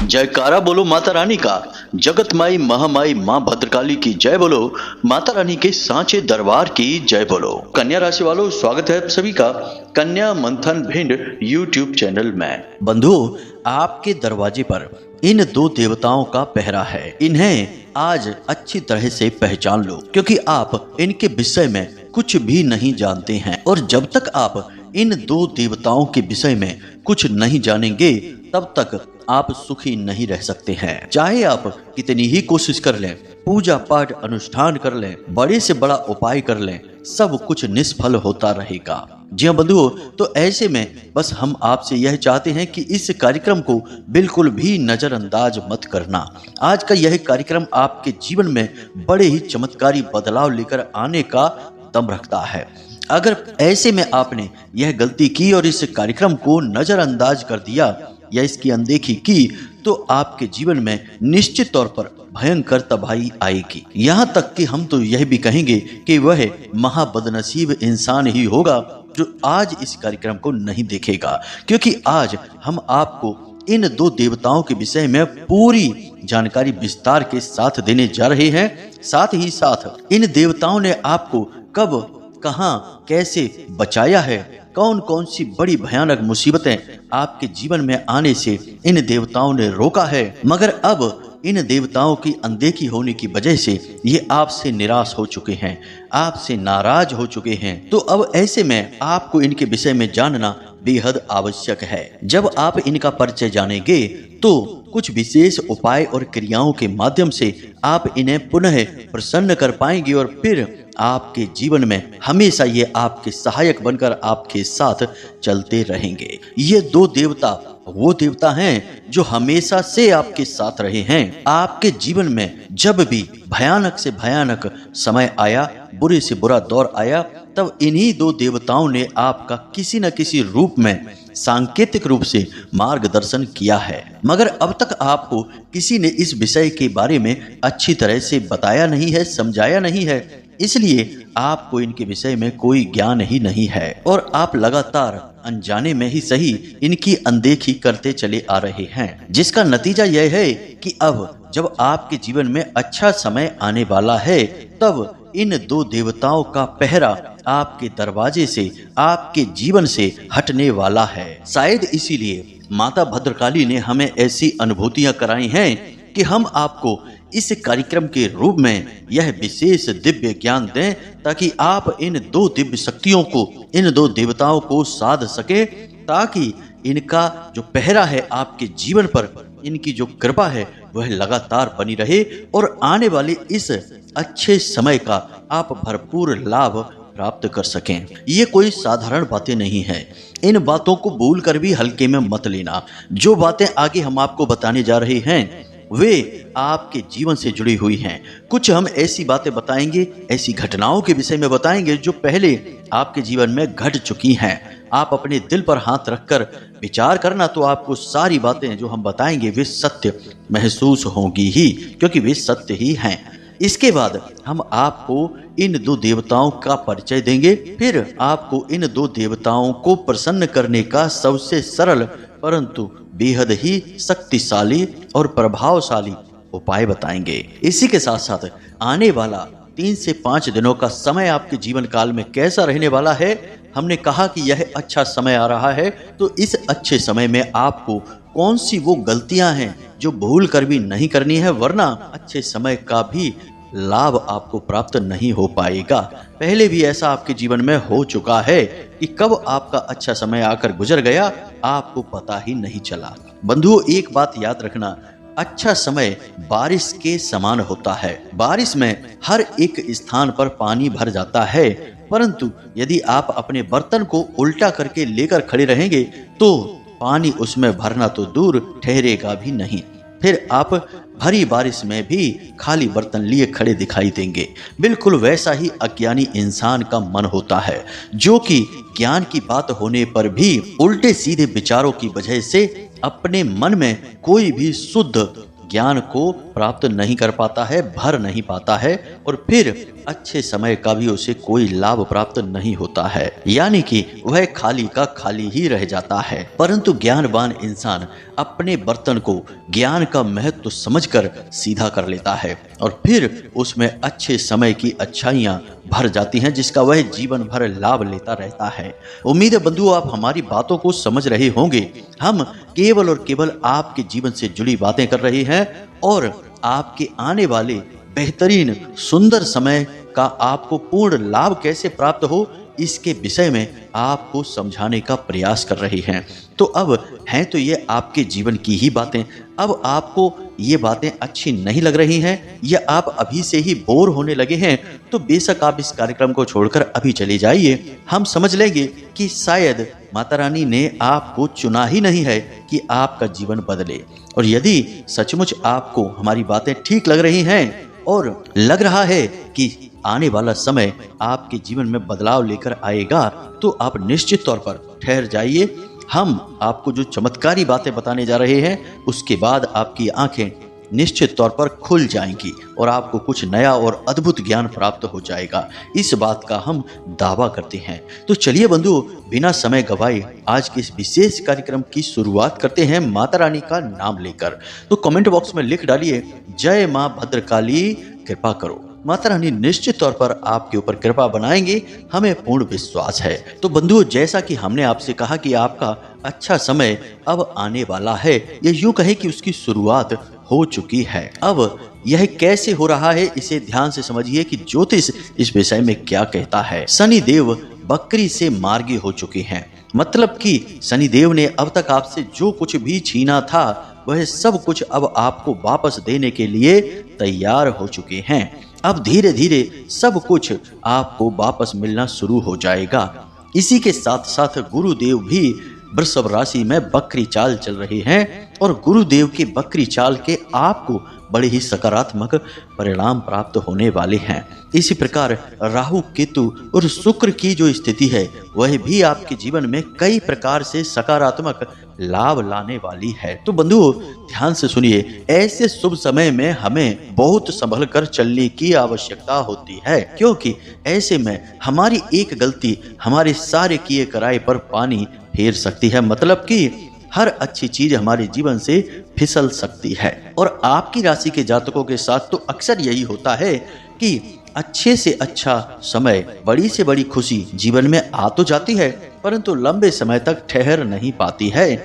जयकारा बोलो माता रानी का। जगत माई महामाई माँ भद्रकाली की जय बोलो। माता रानी के सांचे दरबार की जय बोलो। कन्या राशि वालों, स्वागत है आप सभी का कन्या मंथन भिंड यूट्यूब चैनल में। बंधुओं, आपके दरवाजे पर इन दो देवताओं का पहरा है। इन्हें आज अच्छी तरह से पहचान लो, क्योंकि आप इनके विषय में कुछ भी नहीं जानते हैं। और जब तक आप इन दो देवताओं के विषय में कुछ नहीं जानेंगे, तब तक आप सुखी नहीं रह सकते हैं। चाहे आप कितनी ही कोशिश कर लें, पूजा पाठ अनुष्ठान कर लें, बड़े से बड़ा उपाय कर लें, सब कुछ निष्फल होता रहेगा। जी हाँ बंधुओं, तो ऐसे में बस हम आपसे यह चाहते हैं कि इस कार्यक्रम को बिल्कुल भी नजरअंदाज मत करना। आज का यह कार्यक्रम आपके जीवन में बड़े ही चमत्कारी बदलाव लेकर आने का दम रखता है। अगर ऐसे में आपने यह गलती की और इस कार्यक्रम को नजरअंदाज कर दिया या इसकी अनदेखी की, तो आपके जीवन में निश्चित तौर पर भयंकर तबाही आएगी। यहाँ तक कि हम तो यह भी कहेंगे कि वह महाबदनसीब इंसान ही होगा जो आज इस कार्यक्रम को नहीं देखेगा, क्योंकि आज हम आपको इन दो देवताओं के विषय में पूरी जानकारी विस्तार के साथ देने जा रहे हैं। साथ ही साथ इन देवताओं ने आपको कब, कहां, कैसे बचाया है, कौन कौन सी बड़ी भयानक मुसीबतें आपके जीवन में आने से इन देवताओं ने रोका है, मगर अब इन देवताओं की अनदेखी होने की वजह से ये आपसे निराश हो चुके हैं, आपसे नाराज हो चुके हैं। तो अब ऐसे में आपको इनके विषय में जानना बेहद आवश्यक है। जब आप इनका परिचय जानेंगे तो कुछ विशेष उपाय और क्रियाओं के माध्यम से आप इन्हें पुनः प्रसन्न कर पाएंगे और फिर आपके जीवन में हमेशा ये आपके सहायक बनकर आपके साथ चलते रहेंगे। ये दो देवता वो देवता हैं जो हमेशा से आपके साथ रहे हैं। आपके जीवन में जब भी भयानक से भयानक समय आया, बुरे से बुरा दौर आया, तब इन्हीं दो देवताओं ने आपका किसी न किसी रूप में सांकेतिक रूप से मार्गदर्शन किया है। मगर अब तक आपको किसी ने इस विषय के बारे में अच्छी तरह से बताया नहीं है, समझाया नहीं है, इसलिए आपको इनके विषय में कोई ज्ञान ही नहीं है और आप लगातार अनजाने में ही सही इनकी अनदेखी करते चले आ रहे हैं, जिसका नतीजा यह है कि अब जब आपके जीवन में अच्छा समय आने वाला है, तब इन दो देवताओं का पहरा आपके दरवाजे से, आपके जीवन से हटने वाला है। शायद इसीलिए माता भद्रकाली ने हमें ऐसी अनुभूतियां कराई हैं कि हम आपको इस कार्यक्रम के रूप में यह विशेष दिव्य ज्ञान दें, ताकि आप इन दो दिव्य शक्तियों को, इन दो देवताओं को साध सके, ताकि इनका जो पहरा है आपके जीवन पर, इनकी जो कृपा है वह लगातार बनी रहे और आने वाले इस अच्छे समय का आप भरपूर लाभ प्राप्त कर सकें। ये कोई साधारण बातें नहीं है। इन बातों को भूल कर भी हल्के में मत लेना। जो बातें आगे हम आपको बताने जा रहे हैं वे आपके जीवन से जुड़ी हुई हैं। कुछ हम ऐसी बातें बताएंगे, ऐसी घटनाओं के विषय में बताएंगे जो पहले आपके जीवन में घट चुकी हैं। आप अपने दिल पर हाथ रखकर विचार करना, तो आपको सारी बातें जो हम बताएंगे वे सत्य महसूस होंगी ही, क्योंकि वे सत्य ही हैं। इसके बाद हम आपको इन दो देवताओं का परिचय देंगे, फिर आपको इन दो देवताओं को प्रसन्न करने का सबसे सरल परंतु बेहद ही शक्तिशाली और प्रभावशाली उपाय बताएंगे। इसी के साथ साथ आने वाला 3 से 5 दिनों का समय आपके जीवन काल में कैसा रहने वाला है। हमने कहा कि यह अच्छा समय आ रहा है, तो इस अच्छे समय में आपको कौन सी वो गलतियां हैं जो भूल कर भी नहीं करनी है, वरना अच्छे समय का भी लाभ आपको प्राप्त नहीं हो पाएगा। पहले भी ऐसा आपके जीवन में हो चुका है कि कब आपका अच्छा समय आकर गुजर गया आपको पता ही नहीं चला। बंधुओं, एक बात याद रखना, अच्छा समय बारिश के समान होता है। बारिश में हर एक स्थान पर पानी भर जाता है, परंतु यदि आप अपने बर्तन को उल्टा करके लेकर खड़े रहेंगे तो पानी उसमें भरना तो दूर, ठहरेगा भी नहीं। फिर आप भरी बारिश में भी खाली बर्तन लिए खड़े दिखाई देंगे। बिल्कुल वैसा ही अज्ञानी इंसान का मन होता है, जो कि ज्ञान की बात होने पर भी उल्टे सीधे विचारों की वजह से अपने मन में कोई भी शुद्ध ज्ञान को प्राप्त नहीं कर पाता है, भर नहीं पाता है, और फिर अच्छे समय का भी उसे कोई लाभ प्राप्त नहीं होता है, यानी कि वह खाली का खाली ही रह जाता है। परंतु ज्ञानवान इंसान अपने बर्तन को ज्ञान का महत्व समझकर सीधा कर लेता है और फिर उसमें अच्छे समय की अच्छाइयाँ भर जाती हैं, जिसका वह जीवन भर लाभ लेता रहता है। उम्मीद है बंधुओं आप हमारी बातों को समझ रहे होंगे। हम केवल और केवल आपके जीवन से जुड़ी बातें कर रहे हैं और आपके आने वाले बेहतरीन सुंदर समय का आपको पूर्ण लाभ कैसे प्राप्त हो इसके विषय में आपको समझाने का प्रयास कर रही हैं। तो अब हैं तो ये आपके जीवन की ही बातें। अब आपको ये बातें अच्छी नहीं लग रही हैं या आप अभी से ही बोर होने लगे हैं तो बेशक आप इस कार्यक्रम को छोड़कर अभी चले जाइए। हम समझ लेंगे कि शायद माता रानी ने आपको चुना ही नहीं है कि आपका जीवन बदले। और यदि सचमुच आपको हमारी बातें ठीक लग रही हैं और लग रहा है कि आने वाला समय आपके जीवन में बदलाव लेकर आएगा तो आप निश्चित तौर पर ठहर जाइए। हम आपको जो चमत्कारी बातें बताने जा रहे हैं उसके बाद आपकी आंखें निश्चित तौर पर खुल जाएंगी और आपको कुछ नया और अद्भुत ज्ञान प्राप्त हो जाएगा। इस बात का हम दावा करते हैं। तो चलिए बंधुओं बिना समय गवाए आज के इस विशेष कार्यक्रम की शुरुआत करते हैं माता रानी का नाम लेकर। तो कमेंट बॉक्स में लिख डालिए जय मां भद्रकाली कृपा करो। माता रानी निश्चित तौर पर आपके ऊपर कृपा बनाएंगे, हमें पूर्ण विश्वास है। तो बंधुओं जैसा कि हमने आपसे कहा कि आपका अच्छा समय अब आने वाला है, या यूं कहे कि उसकी शुरुआत हो चुकी है। अब यह कैसे हो रहा है इसे ध्यान से समझिए कि ज्योतिष इस विषय में क्या कहता है। शनि देव बकरी से मार्गी हो चुके हैं, मतलब कि शनि देव ने अब तक आपसे जो कुछ भी छीना था वह सब कुछ अब आपको वापस देने के लिए तैयार हो चुके हैं। अब धीरे धीरे सब कुछ आपको वापस मिलना शुरू हो जाएगा। इसी के साथ साथ गुरुदेव भी वृषभ राशि में बकरी चाल चल रहे हैं और गुरुदेव के बकरी चाल के आपको बड़े ही सकारात्मक परिणाम प्राप्त होने वाले हैं। इसी प्रकार राहु केतु और शुक्र की जो स्थिति है वह भी आपके जीवन में कई प्रकार से सकारात्मक लाभ लाने वाली है। तो बंधुओं ध्यान से सुनिए, ऐसे शुभ समय में हमें बहुत संभल कर चलने की आवश्यकता होती है, क्योंकि ऐसे में हमारी एक गलती हमारे सारे किए कराए पर पानी फेर सकती है, मतलब कि हर अच्छी चीज हमारे जीवन से फिसल सकती है। और आपकी राशि के जातकों के साथ तो अक्सर यही होता है कि अच्छे से अच्छा समय, बड़ी से बड़ी खुशी जीवन में आ तो जाती है परंतु लंबे समय तक ठहर नहीं पाती है।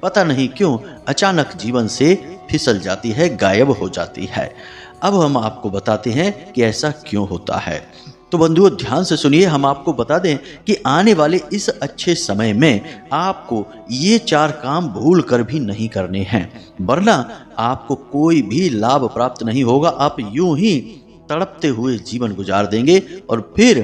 पता नहीं क्यों अचानक जीवन से फिसल जाती है, गायब हो जाती है। अब हम आपको बताते हैं कि ऐसा क्यों होता है। तो बंधुओं ध्यान से सुनिए, हम आपको बता दें कि आने वाले इस अच्छे समय में आपको ये 4 काम भूल कर भी नहीं करने हैं, वरना आपको कोई भी लाभ प्राप्त नहीं होगा। आप यूं ही तड़पते हुए जीवन गुजार देंगे और फिर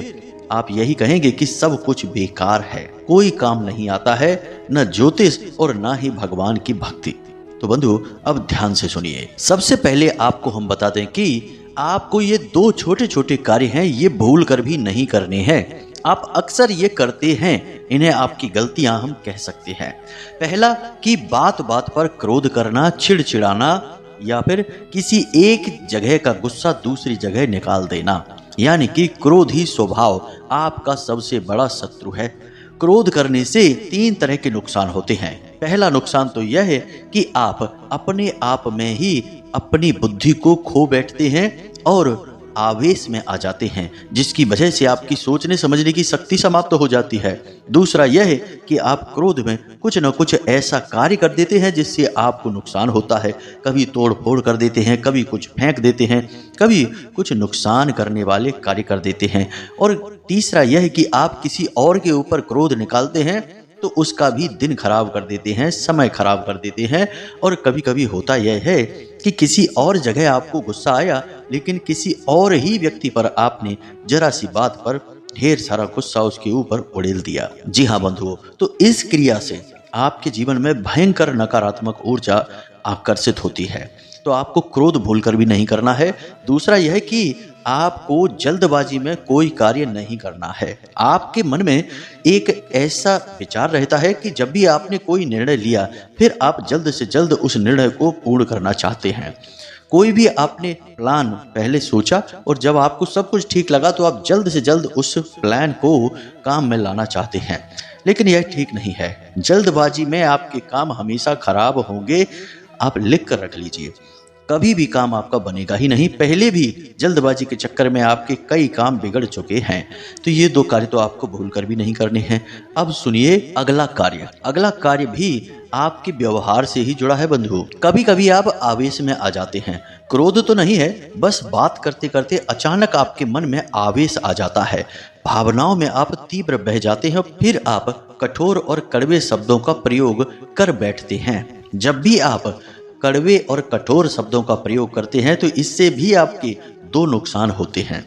आप यही कहेंगे कि सब कुछ बेकार है, कोई काम नहीं आता है, न ज्योतिष और न ही भगवान की भक्ति। तो बंधु अब ध्यान से सुनिए। सबसे पहले आपको हम बता दें कि आपको ये 2 छोटे छोटे कार्य हैं, ये भूल कर भी नहीं करने हैं। आप अक्सर ये करते हैं, इन्हें आपकी गलतियां हम कह सकते हैं। पहला कि बात बात पर क्रोध करना, चिड़चिड़ाना या फिर किसी एक जगह का गुस्सा दूसरी जगह निकाल देना, यानी कि क्रोधी स्वभाव आपका सबसे बड़ा शत्रु है। क्रोध करने से 3 तरह के नुकसान होते हैं। पहला नुकसान तो यह है कि आप अपने आप में ही अपनी बुद्धि को खो बैठते हैं और आवेश में आ जाते हैं, जिसकी वजह से आपकी सोचने समझने की शक्ति समाप्त हो जाती है। दूसरा यह है कि आप क्रोध में कुछ न कुछ ऐसा कार्य कर देते हैं जिससे आपको नुकसान होता है। कभी तोड़ फोड़ कर देते हैं, कभी कुछ फेंक देते हैं, कभी कुछ नुकसान करने वाले कार्य कर देते हैं। और तीसरा यह है कि आप किसी और के ऊपर क्रोध निकालते हैं तो उसका भी दिन खराब कर देते हैं, समय खराब कर देते हैं। और कभी कभी होता यह है कि किसी और जगह आपको गुस्सा आया लेकिन किसी और ही व्यक्ति पर आपने जरा सी बात पर ढेर सारा गुस्सा उसके ऊपर उड़ेल दिया। जी हाँ बंधुओं, तो इस क्रिया से आपके जीवन में भयंकर नकारात्मक ऊर्जा आकर्षित होती है। तो आपको क्रोध भूलकर भी नहीं करना है। दूसरा यह है कि आपको जल्दबाजी में कोई कार्य नहीं करना है। आपके मन में एक ऐसा विचार रहता है कि जब भी आपने कोई निर्णय लिया फिर आप जल्द से जल्द उस निर्णय को पूर्ण करना चाहते हैं। कोई भी आपने प्लान पहले सोचा और जब आपको सब कुछ ठीक लगा तो आप जल्द से जल्द उस प्लान को काम में लाना चाहते हैं, लेकिन यह ठीक नहीं है। जल्दबाजी में आपके काम हमेशा खराब होंगे। आप लिख कर रख लीजिए, कभी भी काम आपका बनेगा ही नहीं। पहले भी जल्दबाजी के चक्कर में आपके कई काम बिगड़ चुके हैं। तो ये 2 कार्य तो आपको भूलकर भी नहीं करने हैं। अब सुनिए अगला कार्य। अगला कार्य भी आपके व्यवहार से ही जुड़ा है बंधु। कभी कभी आप आवेश में आ जाते हैं। क्रोध तो नहीं है, बस बात करते करते अचानक आपके मन में आवेश आ जाता है। भावनाओं में आप तीव्र बह जाते हैं, फिर आप कठोर और कड़वे शब्दों का प्रयोग कर बैठते हैं। जब भी आप कड़वे और कठोर शब्दों का प्रयोग करते हैं तो इससे भी आपके 2 नुकसान होते हैं।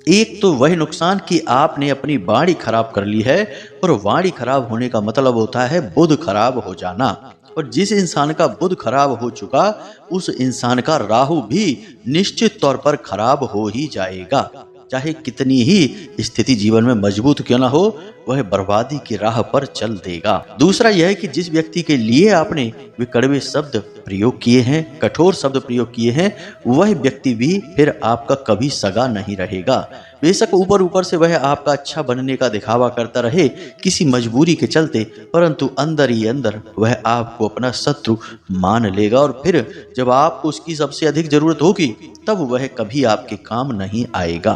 एक तो वह नुकसान कि आपने अपनी वाणी खराब कर ली है, और वाणी खराब होने का मतलब होता है बुध खराब हो जाना। और जिस इंसान का बुध खराब हो चुका उस इंसान का राहु भी निश्चित तौर पर खराब हो ही जाएगा। चाहे कितनी ही स्थिति जीवन में मजबूत क्यों ना हो, वह बर्बादी की राह पर चल देगा। दूसरा यह है कि जिस व्यक्ति के लिए आपने वे कड़वे शब्द प्रयोग किए हैं, कठोर शब्द प्रयोग किए हैं, वह व्यक्ति भी फिर आपका कभी सगा नहीं रहेगा। बेशक ऊपर ऊपर से वह आपका अच्छा बनने का दिखावा करता रहे किसी मजबूरी के चलते, परंतु अंदर ही अंदर वह आपको अपना शत्रु मान लेगा, और फिर जब आपको उसकी सबसे अधिक जरूरत होगी तब वह कभी आपके काम नहीं आएगा।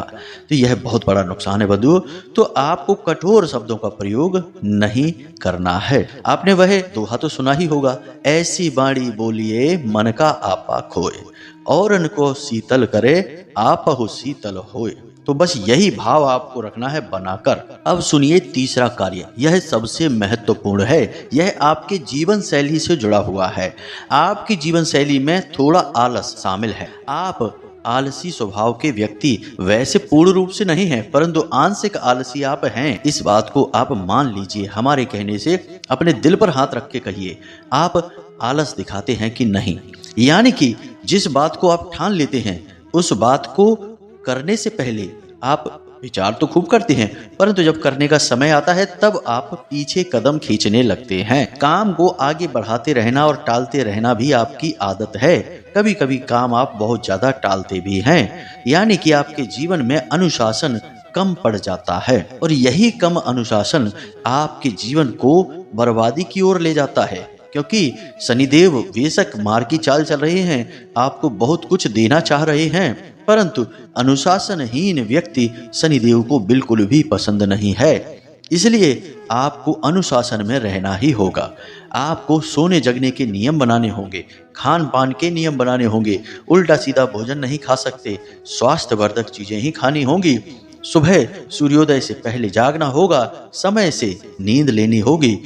तो यह बहुत बड़ा नुकसान है बंधुओं। तो आपको कठोर शब्दों का प्रयोग नहीं करना है। आपने वह दोहा तो सुना ही होगा, ऐसी बाणी बोलिए मन का आपा खोए, औरन को शीतल करे आपहु शीतल होए। तो बस यही भाव आपको रखना है बनाकर। अब सुनिए तीसरा कार्य, यह सबसे महत्वपूर्ण है। यह आपके जीवन शैली से जुड़ा हुआ है। आपकी जीवन शैली में थोड़ा आलस शामिल है। आप आलसी स्वभाव के व्यक्ति वैसे पूर्ण रूप से नहीं हैं, परंतु आंशिक आलसी आप हैं। इस बात को आप मान लीजिए। हमारे कहने से अपने दिल पर हाथ रख के कहिए, आप आलस दिखाते हैं कि नहीं। यानी कि जिस बात को आप ठान लेते हैं उस बात को करने से पहले आप विचार तो खूब करते हैं, परंतु जब करने का समय आता है तब आप पीछे कदम खींचने लगते हैं। काम को आगे बढ़ाते रहना और टालते रहना भी आपकी आदत है। कभी कभी काम आप बहुत ज्यादा टालते भी हैं, यानी कि आपके जीवन में अनुशासन कम पड़ जाता है, और यही कम अनुशासन आपके जीवन को बर्बादी की ओर ले जाता है। क्योंकि शनिदेव बेशक मार की चाल चल रहे हैं, आपको बहुत कुछ देना चाह रहे हैं, परंतु अनुशासनहीन व्यक्ति शनिदेव को बिल्कुल भी पसंद नहीं है। इसलिए आपको अनुशासन में रहना ही होगा। आपको सोने जगने के नियम बनाने होंगे, खान पान के नियम बनाने होंगे। उल्टा सीधा भोजन नहीं खा सकते, स्वास्थ्यवर्धक चीजें ही खानी होंगी। सुबह सूर्योदय से पहले जागना होगा, समय से नींद लेनी होगी,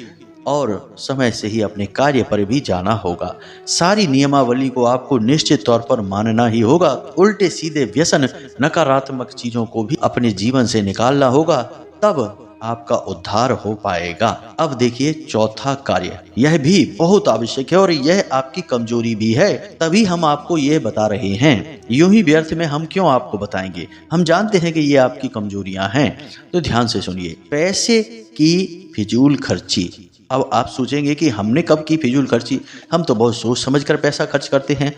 और समय से ही अपने कार्य पर भी जाना होगा। सारी नियमावली को आपको निश्चित तौर पर मानना ही होगा। उल्टे सीधे व्यसन, नकारात्मक चीजों को भी अपने जीवन से निकालना होगा, तब आपका उद्धार हो पाएगा। अब देखिए चौथा कार्य, यह भी बहुत आवश्यक है और यह आपकी कमजोरी भी है, तभी हम आपको यह बता रहे हैं। यूं ही व्यर्थ में हम क्यों आपको बताएंगे, हम जानते हैं कि ये आपकी कमजोरियां हैं। तो ध्यान से सुनिए, पैसे की फिजूल खर्ची। अब आप सोचेंगे कि हमने कब की फिजूल खर्ची, हम तो बहुत सोच समझकर पैसा खर्च करते हैं।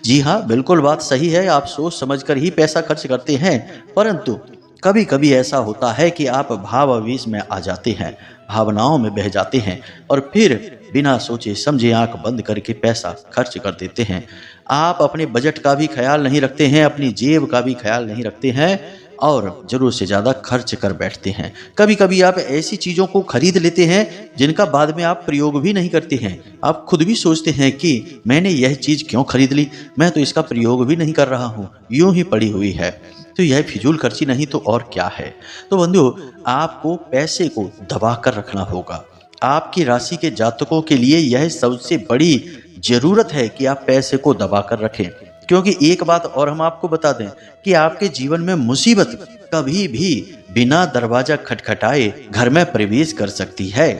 जी हाँ, बिल्कुल बात सही है, आप सोच समझकर ही पैसा खर्च करते हैं, परंतु कभी कभी ऐसा होता है कि आप भावावेश में आ जाते हैं, भावनाओं में बह जाते हैं, और फिर बिना सोचे समझे आंख बंद करके पैसा खर्च कर देते हैं। आप अपने बजट का भी ख्याल नहीं रखते हैं, अपनी जेब का भी ख्याल नहीं रखते हैं, और जरूरत से ज्यादा खर्च कर बैठते हैं। कभी कभी आप ऐसी चीजों को खरीद लेते हैं जिनका बाद में आप प्रयोग भी नहीं करते हैं। आप खुद भी सोचते हैं कि मैंने यह चीज क्यों खरीद ली, मैं तो इसका प्रयोग भी नहीं कर रहा हूँ, यूं ही पड़ी हुई है। तो यह फिजूल खर्ची नहीं तो और क्या है। तो बंधुओं, आपको पैसे को दबा कर रखना होगा। आपकी राशि के जातकों के लिए यह सबसे बड़ी जरूरत है कि आप पैसे को दबा कर रखें। क्योंकि एक बात और हम आपको बता दें कि आपके जीवन में मुसीबत कभी भी बिना दरवाजा खटखटाए घर में प्रवेश कर सकती है।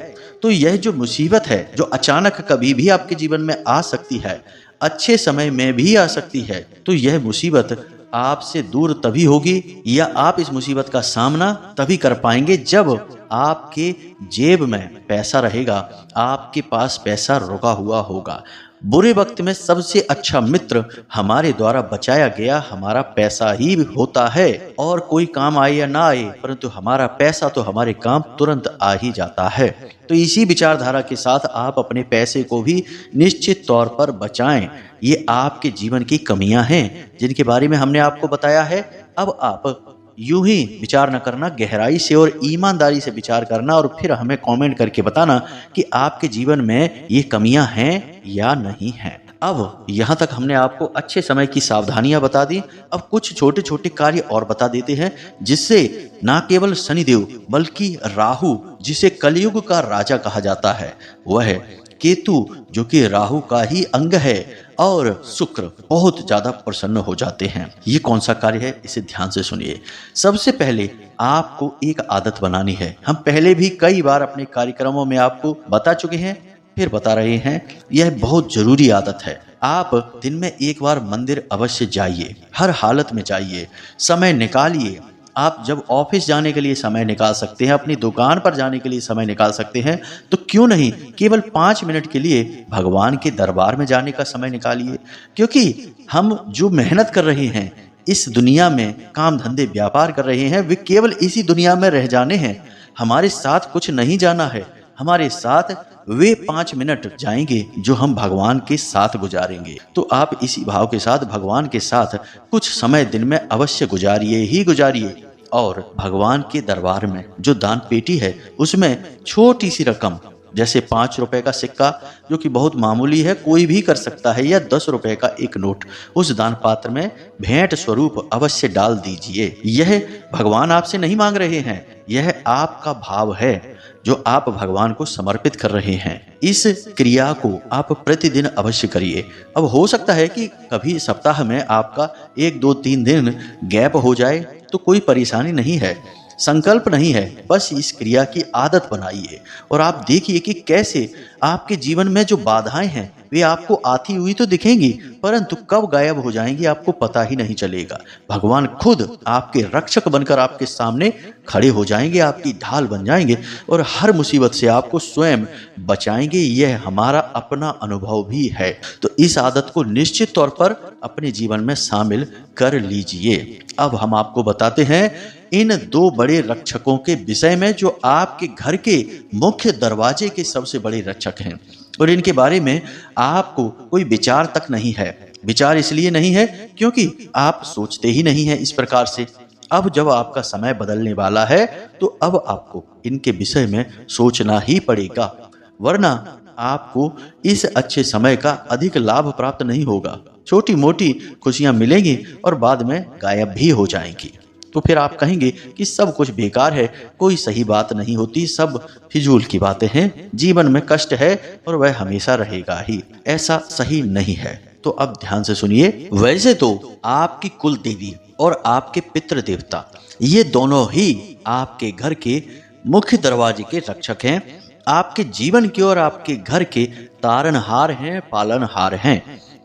तो यह जो मुसीबत है, जो अचानक कभी भी आपके जीवन में आ सकती है, अच्छे समय में भी आ सकती है। तो यह मुसीबत आपसे दूर तभी होगी या आप इस मुसीबत का सामना तभी कर पाएंगे जब आपके जेब में पैसा रहेगा, आपके पास पैसा रुका हुआ होगा। बुरे वक्त में सबसे अच्छा मित्र हमारे द्वारा बचाया गया हमारा पैसा ही होता है। और कोई काम आए या ना आए, परंतु हमारा पैसा तो हमारे काम तुरंत आ ही जाता है। तो इसी विचारधारा के साथ आप अपने पैसे को भी निश्चित तौर पर बचाएं। ये आपके जीवन की कमियां हैं जिनके बारे में हमने आपको बताया है। अब आप यूं ही विचार न करना, गहराई से और ईमानदारी से विचार करना और फिर हमें कमेंट करके बताना कि आपके जीवन में ये कमियां हैं या नहीं हैं। अब यहाँ तक हमने आपको अच्छे समय की सावधानियां बता दी। अब कुछ छोटे छोटे कार्य और बता देते हैं जिससे ना केवल शनिदेव बल्कि राहु, जिसे कलयुग का राजा कहा जाता है, वह केतु जो कि राहु का ही अंग है, और शुक्र बहुत ज्यादा प्रसन्न हो जाते हैं। ये कौन सा कार्य है, इसे ध्यान से सुनिए। सबसे पहले आपको एक आदत बनानी है। हम पहले भी कई बार अपने कार्यक्रमों में आपको बता चुके हैं, फिर बता रहे हैं। यह बहुत जरूरी आदत है। आप दिन में एक बार मंदिर अवश्य जाइए, हर हालत में जाइए, समय निकालिए। आप जब ऑफिस जाने के लिए समय निकाल सकते हैं, अपनी दुकान पर जाने के लिए समय निकाल सकते हैं, तो क्यों नहीं केवल 5 मिनट के लिए भगवान के दरबार में जाने का समय निकालिए। क्योंकि हम जो मेहनत कर रहे हैं इस दुनिया में, काम धंधे व्यापार कर रहे हैं, वे केवल इसी दुनिया में रह जाने हैं। हमारे साथ कुछ नहीं जाना है। हमारे साथ वे 5 मिनट जाएंगे जो हम भगवान के साथ गुजारेंगे। तो आप इसी भाव के साथ भगवान के साथ कुछ समय दिन में अवश्य गुजारिए ही गुजारिए। और भगवान के दरबार में जो दान पेटी है उसमें छोटी सी रकम, जैसे 5 रुपए का सिक्का जो कि बहुत मामूली है, कोई भी कर सकता है, या 10 रुपए का एक नोट, उस दान पात्र में भेंट स्वरूप अवश्य डाल दीजिए। यह भगवान आपसे नहीं मांग रहे हैं, यह आपका भाव है जो आप भगवान को समर्पित कर रहे हैं। इस क्रिया को आप प्रतिदिन अवश्य करिए। अब हो सकता है कि कभी सप्ताह में आपका 1, 2, 3 दिन गैप हो जाए, तो कोई परेशानी नहीं है, संकल्प नहीं है। बस इस क्रिया की आदत बनाइए और आप देखिए कि कैसे आपके जीवन में जो बाधाएं हैं वे आपको आती हुई तो दिखेंगी, परंतु कब गायब हो जाएंगी आपको पता ही नहीं चलेगा। भगवान खुद आपके रक्षक बनकर आपके सामने खड़े हो जाएंगे, आपकी ढाल बन जाएंगे और हर मुसीबत से आपको स्वयं बचाएंगे। यह हमारा अपना अनुभव भी है। तो इस आदत को निश्चित तौर पर अपने जीवन में शामिल कर लीजिए। अब हम आपको बताते हैं इन 2 बड़े रक्षकों के विषय में जो आपके घर के मुख्य दरवाजे के सबसे बड़े रक्षक हैं, और इनके बारे में आपको कोई विचार तक नहीं है। विचार इसलिए नहीं है क्योंकि आप सोचते ही नहीं है इस प्रकार से। अब जब आपका समय बदलने वाला है तो अब आपको इनके विषय में सोचना ही पड़ेगा, वरना आपको इस अच्छे समय का अधिक लाभ प्राप्त नहीं होगा। छोटी मोटी खुशियां मिलेंगी और बाद में गायब भी हो जाएंगी। तो फिर आप कहेंगे कि सब कुछ बेकार है, कोई सही बात नहीं होती, सब फिजूल की बातें हैं, जीवन में कष्ट है और वह हमेशा रहेगा ही। ऐसा सही नहीं है। तो अब ध्यान से सुनिए। वैसे तो आपकी कुल देवी और आपके पितृ देवता ये दोनों ही आपके घर के मुख्य दरवाजे के रक्षक हैं, आपके जीवन के और आपके घर के तारनहार हैं, पालनहार हैं।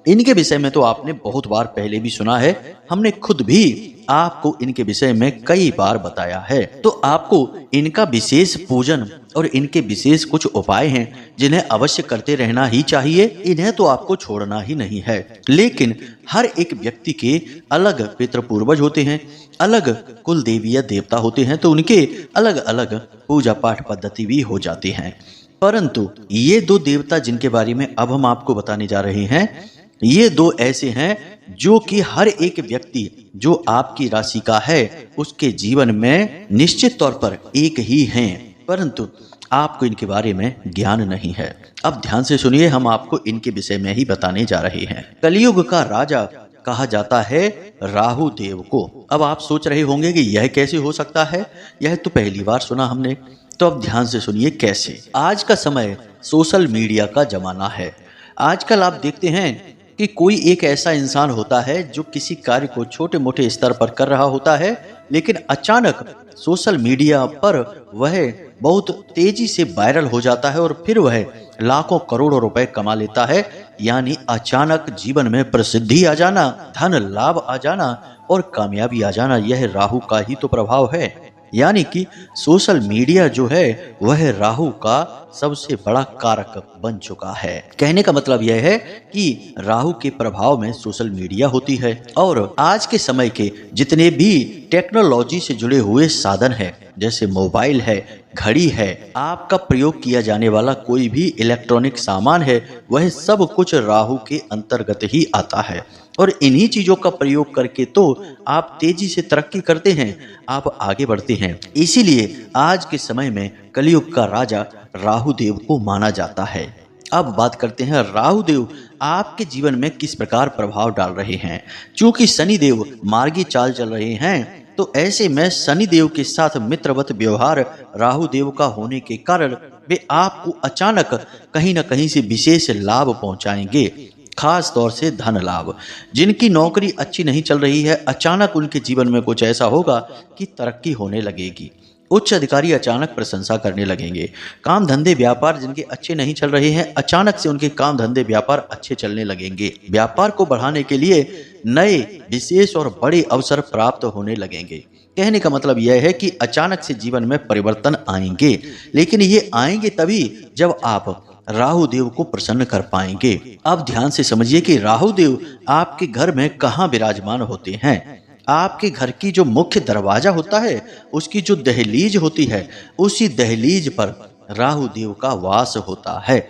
इनके विषय में तो आपने बहुत बार पहले भी सुना है, हमने खुद भी आपको इनके विषय में कई बार बताया है। तो आपको इनका विशेष पूजन और इनके विशेष कुछ उपाय हैं जिन्हें अवश्य करते रहना ही चाहिए। इन्हें तो आपको छोड़ना ही नहीं है। लेकिन हर एक व्यक्ति के अलग पितृ पूर्वज होते हैं, अलग कुल देवी या देवता होते हैं, तो उनके अलग अलग पूजा पाठ पद्धति भी हो जाती हैं। परंतु ये 2 देवता जिनके बारे में अब हम आपको बताने जा रहे हैं, ये 2 ऐसे हैं जो कि हर एक व्यक्ति जो आपकी राशि का है उसके जीवन में निश्चित तौर पर एक ही हैं, परंतु आपको इनके बारे में ज्ञान नहीं है। अब ध्यान से सुनिए, हम आपको इनके विषय में ही बताने जा रहे हैं। कलयुग का राजा कहा जाता है राहु देव को। अब आप सोच रहे होंगे कि यह कैसे हो सकता है, यह तो पहली बार सुना हमने। तो अब ध्यान से सुनिए कैसे। आज का समय सोशल मीडिया का जमाना है। आजकल आप देखते हैं कि कोई एक ऐसा इंसान होता है जो किसी कार्य को छोटे मोटे स्तर पर कर रहा होता है, लेकिन अचानक सोशल मीडिया पर वह बहुत तेजी से वायरल हो जाता है और फिर वह लाखों करोड़ों रुपए कमा लेता है। यानी अचानक जीवन में प्रसिद्धि आ जाना, धन लाभ आ जाना और कामयाबी आ जाना, यह राहु का ही तो प्रभाव है। यानी कि सोशल मीडिया जो है वह राहु का सबसे बड़ा कारक बन चुका है। कहने का मतलब यह है कि राहु के प्रभाव में सोशल मीडिया होती है और आज के समय के जितने भी टेक्नोलॉजी से जुड़े हुए साधन है, जैसे मोबाइल है, घड़ी है, आपका प्रयोग किया जाने वाला कोई भी इलेक्ट्रॉनिक सामान है, वह सब कुछ राहु के अंतर्गत ही आता है। और इन्हीं चीजों का प्रयोग करके तो आप तेजी से तरक्की करते हैं, आप आगे बढ़ते हैं। इसीलिए आज के समय में कलयुग का राजा राहु देव को माना जाता है। अब बात करते हैं राहु देव आपके जीवन में किस प्रकार प्रभाव डाल रहे हैं। चूंकि शनि देव मार्गी चाल चल रहे हैं, तो ऐसे में शनि देव के साथ मित्रवत व्यवहार राहु देव का होने के कारण वे आपको अचानक कहीं न कहीं से विशेष लाभ पहुंचाएंगे, खास तौर से धन लाभ। जिनकी नौकरी अच्छी नहीं चल रही है, अचानक उनके जीवन में कुछ ऐसा होगा कि तरक्की होने लगेगी। उच्च अधिकारी अचानक प्रशंसा करने लगेंगे। काम धंधे व्यापार जिनके अच्छे नहीं चल रहे हैं, अचानक से उनके काम धंधे व्यापार अच्छे चलने लगेंगे। व्यापार को बढ़ाने के लिए नए विशेष और बड़े अवसर प्राप्त होने लगेंगे। कहने का मतलब यह है कि अचानक से जीवन में परिवर्तन आएंगे, लेकिन ये आएंगे तभी जब आप राहु देव को प्रसन्न कर पाएंगे। अब ध्यान से समझिए कि राहु देव आपके घर में कहाँ विराजमान होते हैं। आपके घर की जो मुख्य दरवाजा होता है, उसकी जो दहलीज होती है, उसी दहलीज पर राहु देव का वास होता है।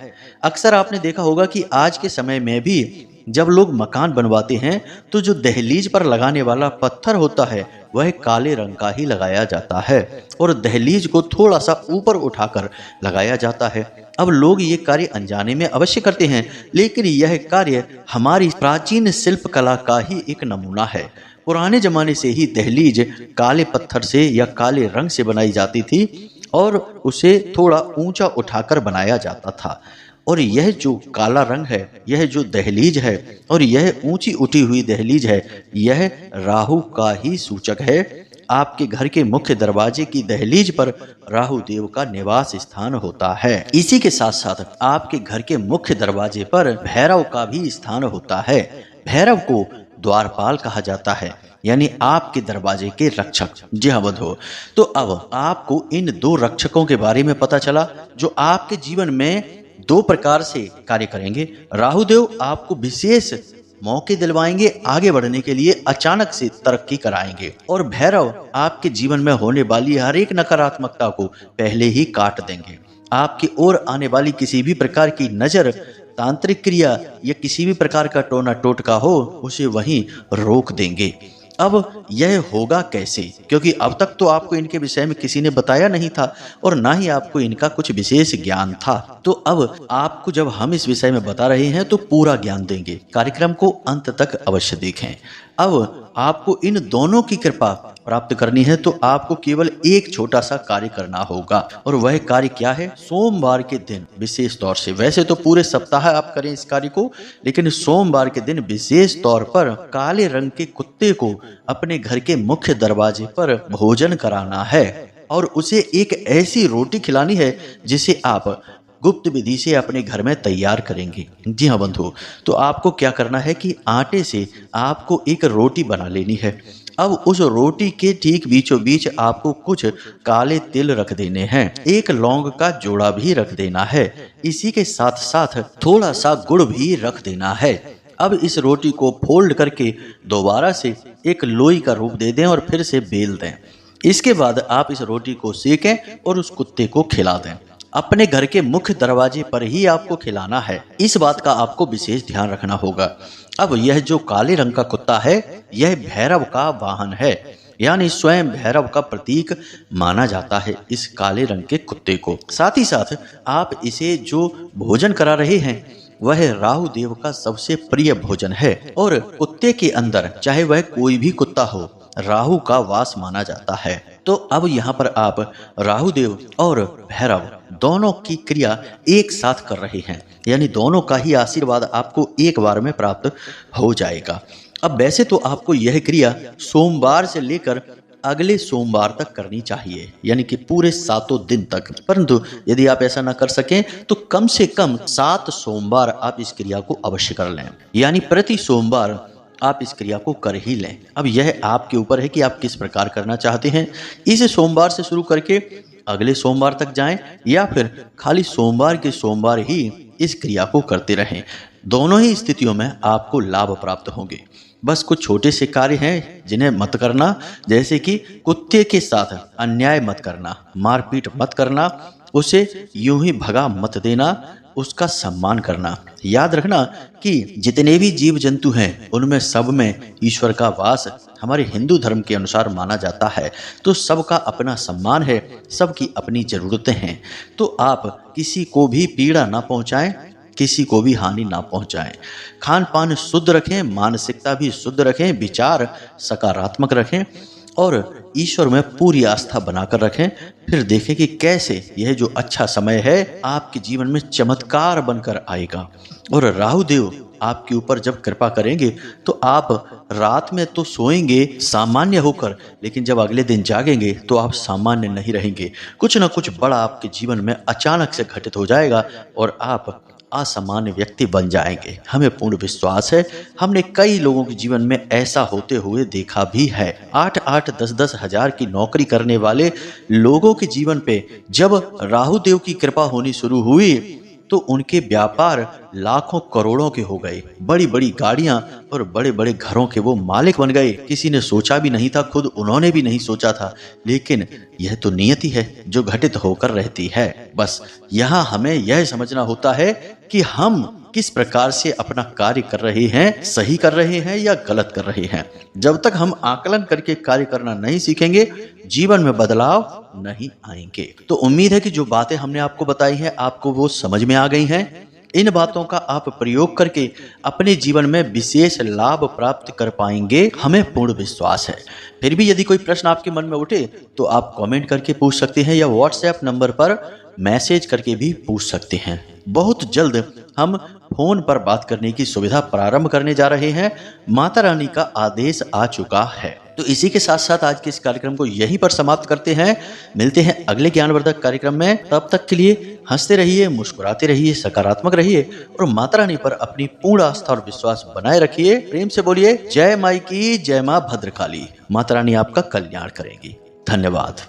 अक्सर आपने देखा होगा कि आज के समय में भी जब लोग मकान बनवाते हैं तो जो दहलीज पर लगाने वाला पत्थर होता है वह काले रंग का ही लगाया जाता है और दहलीज को थोड़ा सा ऊपर उठाकर लगाया जाता है। अब लोग ये कार्य अनजाने में अवश्य करते हैं, लेकिन यह कार्य हमारी प्राचीन शिल्प कला का ही एक नमूना है। पुराने जमाने से ही दहलीज काले पत्थर से या काले रंग से बनाई जाती थी और उसे थोड़ा ऊंचा उठाकर बनाया जाता था। और यह जो काला रंग है, यह जो दहलीज है और यह ऊंची उठी हुई दहलीज है, यह राहु का ही सूचक है। आपके घर के मुख्य दरवाजे की दहलीज पर राहु देव का निवास स्थान होता है। इसी के साथ साथ आपके घर के मुख्य दरवाजे पर भैरव का भी स्थान होता है। भैरव को द्वारपाल कहा जाता है, यानी आपके दरवाजे के रक्षक। जी हाँ बंधुओं, तो अब आपको इन दो रक्षकों के बारे में पता चला जो आपके जीवन में दो प्रकार से कार्य करेंगे। राहु देव आपको विशेष मौके दिलवाएंगे, आगे बढ़ने के लिए अचानक से तरक्की कराएंगे, और भैरव आपके जीवन में होने वाली हर एक नकारात्मकता को पहले ही काट देंगे। आपकी ओर आने वाली किसी भी प्रकार की नजर, तांत्रिक क्रिया या किसी भी प्रकार का टोना टोटका हो, उसे वहीं रोक देंगे। अब यह होगा कैसे? क्योंकि अब तक तो आपको इनके विषय में किसी ने बताया नहीं था और ना ही आपको इनका कुछ विशेष ज्ञान था। तो अब आपको जब हम इस विषय में बता रहे हैं तो पूरा ज्ञान देंगे। कार्यक्रम को अंत तक अवश्य देखें। अब आपको इन दोनों की कृपा प्राप्त करनी है तो आपको केवल एक छोटा सा कार्य करना होगा, और वह कार्य क्या है? सोमवार के दिन विशेष तौर से, वैसे तो पूरे सप्ताह आप करें इस कार्य को, लेकिन सोमवार के दिन विशेष तौर पर काले रंग के कुत्ते को अपने घर के मुख्य दरवाजे पर भोजन कराना है और उसे एक ऐसी रोटी खिलानी है जिसे आप गुप्त विधि से अपने घर में तैयार करेंगे। जी हाँ बंधु, तो आपको क्या करना है कि आटे से आपको एक रोटी बना लेनी है। अब उस रोटी के ठीक बीचों बीच आपको कुछ काले तिल रख देने हैं, एक लौंग का जोड़ा भी रख देना है, इसी के साथ साथ थोड़ा सा गुड़ भी रख देना है। अब इस रोटी को फोल्ड करके दोबारा से एक लोई का रूप दे दें और फिर से बेल दें। इसके बाद आप इस रोटी को सेकें और उस कुत्ते को खिला दें। अपने घर के मुख्य दरवाजे पर ही आपको खिलाना है, इस बात का आपको विशेष ध्यान रखना होगा। अब यह जो काले रंग का कुत्ता है, यह भैरव का वाहन है, यानी स्वयं भैरव का प्रतीक माना जाता है इस काले रंग के कुत्ते को। साथ ही साथ आप इसे जो भोजन करा रहे हैं वह राहु देव का सबसे प्रिय भोजन है, और कुत्ते के अंदर चाहे वह कोई भी कुत्ता हो, राहु का वास माना जाता है। तो अब यहाँ पर आप राहु देव और भैरव दोनों की क्रिया एक साथ कर रहे हैं, यानी दोनों का ही आशीर्वाद आपको एक बार में प्राप्त हो जाएगा। अब वैसे तो आपको यह क्रिया सोमवार से लेकर अगले सोमवार तक करनी चाहिए, यानी कि पूरे 7 दिन तक। परंतु यदि आप ऐसा ना कर सकें तो कम से कम 7 सोमवार आप इस क्रिया को अवश्य कर लें, यानी प्रति सोमवार आप इस क्रिया को कर ही लें। अब यह आपके ऊपर है कि आप किस प्रकार करना चाहते हैं। इस सोमवार से शुरू करके अगले सोमवार तक जाएं या फिर खाली सोमवार के सोमवार ही इस क्रिया को करते रहें। दोनों ही स्थितियों में आपको लाभ प्राप्त होंगे। बस कुछ छोटे से कार्य हैं जिन्हें मत करना, जैसे कि कुत्ते के साथ अन्याय मत करना, मारपीट मत करना, उसे यूं ही भगा मत देना, उसका सम्मान करना। याद रखना कि जितने भी जीव जंतु हैं उनमें सब में ईश्वर का वास हमारे हिंदू धर्म के अनुसार माना जाता है। तो सबका अपना सम्मान है, सबकी अपनी ज़रूरतें हैं। तो आप किसी को भी पीड़ा ना पहुंचाएं, किसी को भी हानि ना पहुंचाएं। खान पान शुद्ध रखें, मानसिकता भी शुद्ध रखें, विचार सकारात्मक रखें और ईश्वर में पूरी आस्था बनाकर रखें। फिर देखें कि कैसे यह जो अच्छा समय है आपके जीवन में चमत्कार बनकर आएगा। और राहु देव आपके ऊपर जब कृपा करेंगे तो आप रात में तो सोएंगे सामान्य होकर, लेकिन जब अगले दिन जागेंगे तो आप सामान्य नहीं रहेंगे। कुछ ना कुछ बड़ा आपके जीवन में अचानक से घटित हो जाएगा और आप असामान्य व्यक्ति बन जाएंगे। हमें पूर्ण विश्वास है, हमने कई लोगों के जीवन में ऐसा होते हुए देखा भी है। 8-8, 10-10 हजार की नौकरी करने वाले लोगों के जीवन पे जब राहु देव की कृपा होनी शुरू हुई तो उनके व्यापार लाखों करोड़ों के हो गए। बड़ी बड़ी गाड़ियां और बड़े बड़े घरों के वो मालिक बन गए। किसी ने सोचा भी नहीं था, खुद उन्होंने भी नहीं सोचा था, लेकिन यह तो नियति है जो घटित होकर रहती है। बस यहाँ हमें यह समझना होता है कि हम किस प्रकार से अपना कार्य कर रहे हैं, सही कर रहे हैं या गलत कर रहे हैं। जब तक हम आकलन करके कार्य करना नहीं सीखेंगे, जीवन में बदलाव नहीं आएंगे। तो उम्मीद है कि जो बातें हमने आपको बताई हैं आपको वो समझ में आ गई हैं। इन बातों का आप प्रयोग करके अपने जीवन में विशेष लाभ प्राप्त कर पाएंगे, हमें पूर्ण विश्वास है। फिर भी यदि कोई प्रश्न आपके मन में उठे तो आप कमेंट करके पूछ सकते हैं या व्हाट्सएप नंबर पर मैसेज करके भी पूछ सकते हैं। बहुत जल्द हम फोन पर बात करने की सुविधा प्रारंभ करने जा रहे हैं। माता रानी का आदेश आ चुका है। तो इसी के साथ साथ आज के इस कार्यक्रम को यहीं पर समाप्त करते हैं। मिलते हैं अगले ज्ञानवर्धक कार्यक्रम में। तब तक के लिए हंसते रहिए, मुस्कुराते रहिए, सकारात्मक रहिए और माता रानी पर अपनी पूर्ण आस्था और विश्वास बनाए रखिए। प्रेम से बोलिए जय माई की, जय मां भद्रकाली। माता रानी आपका कल्याण करेंगी। धन्यवाद।